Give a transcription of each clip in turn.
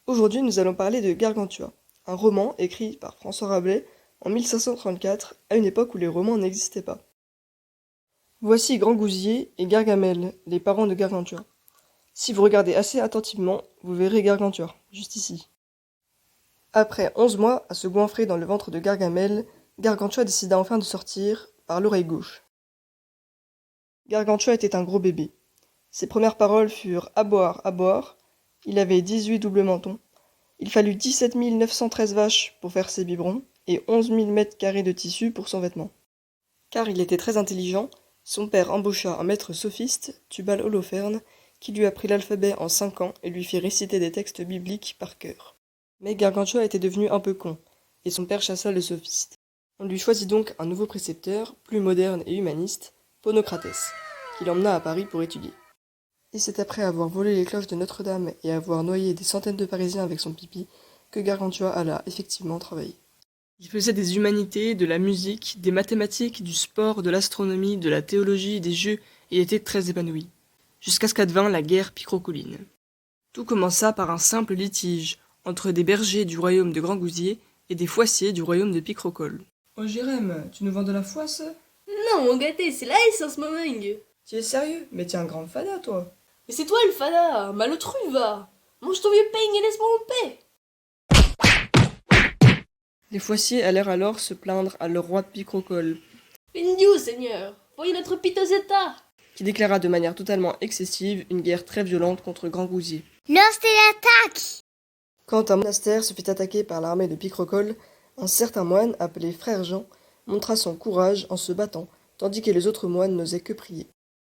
Aujourd'hui, nous allons parler de Gargantua, un roman écrit par François Rabelais en 1534, à une époque où les romans n'existaient pas. Voici Grangousier et Gargamel, les parents de Gargantua. Si vous regardez assez attentivement, vous verrez Gargantua, juste ici. Après 11 mois à se goinfrer dans le ventre de Gargamel, Gargantua décida enfin de sortir par l'oreille gauche. Gargantua était un gros bébé. Ses premières paroles furent « à boire, à boire ». Il avait 18 doubles mentons. Il fallut 17 913 vaches pour faire ses biberons et 11 000 mètres carrés de tissu pour son vêtement. Car il était très intelligent, son père embaucha un maître sophiste, Tubal Holoferne, qui lui apprit l'alphabet en 5 ans et lui fit réciter des textes bibliques par cœur. Mais Gargantua était devenu un peu con, et son père chassa le sophiste. On lui choisit donc un nouveau précepteur, plus moderne et humaniste, Ponocrates, qui l'emmena à Paris pour étudier. Et c'est après avoir volé les cloches de Notre-Dame et avoir noyé des centaines de Parisiens avec son pipi que Gargantua alla effectivement travailler. Il faisait des humanités, de la musique, des mathématiques, du sport, de l'astronomie, de la théologie, des jeux, et était très épanoui. Jusqu'à ce qu'advint la guerre picrocoline. Tout commença par un simple litige entre des bergers du royaume de Grangousier et des foissiers du royaume de Picrocole. « Oh Jérém, tu nous vends de la foisse ?»« Non, mon gâté, c'est la S en ce moment. Tu es sérieux? Mais t'es un grand fada, toi !»« Mais c'est toi le fada, malotru, va. Mange ton vieux peigne et laisse-moi en paix. » Les foissiers allèrent alors se plaindre à leur roi Picrocole, Dieu, Seigneur, voyez notre piteux état. Qui déclara de manière totalement excessive une guerre très violente contre Grangousier. Lancez l'attaque! Quand un monastère se fit attaquer par l'armée de Picrocole, un certain moine, appelé Frère Jean, montra son courage en se battant, tandis que les autres moines n'osaient que prier.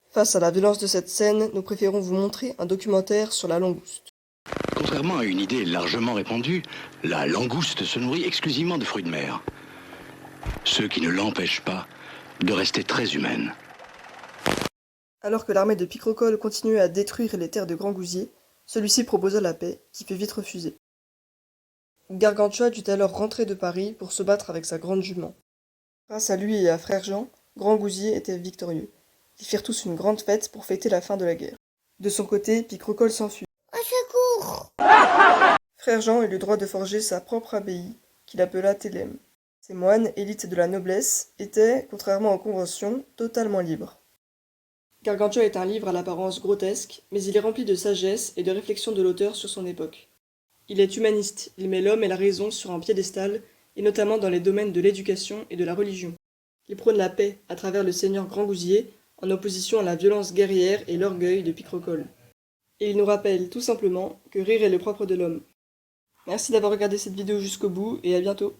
Face à la violence de cette scène, nous préférons vous montrer un documentaire sur la langouste. Contrairement à une idée largement répandue, la langouste se nourrit exclusivement de fruits de mer. Ce qui ne l'empêche pas de rester très humaine. Alors que l'armée de Picrocole continuait à détruire les terres de Grangousier, celui-ci proposa la paix, qui fut vite refusée. Gargantua dut alors rentrer de Paris pour se battre avec sa grande jument. Grâce à lui et à Frère Jean, Grangousier était victorieux. Ils firent tous une grande fête pour fêter la fin de la guerre. De son côté, Picrocole s'enfuit. Au secours! Frère Jean eut le droit de forger sa propre abbaye, qu'il appela Thélème. Ces moines, élites de la noblesse, étaient, contrairement aux conventions, totalement libres. Gargantua est un livre à l'apparence grotesque, mais il est rempli de sagesse et de réflexion de l'auteur sur son époque. Il est humaniste, il met l'homme et la raison sur un piédestal, et notamment dans les domaines de l'éducation et de la religion. Il prône la paix à travers le seigneur Grangousier, en opposition à la violence guerrière et l'orgueil de Picrocole. Et il nous rappelle tout simplement que rire est le propre de l'homme. Merci d'avoir regardé cette vidéo jusqu'au bout et à bientôt.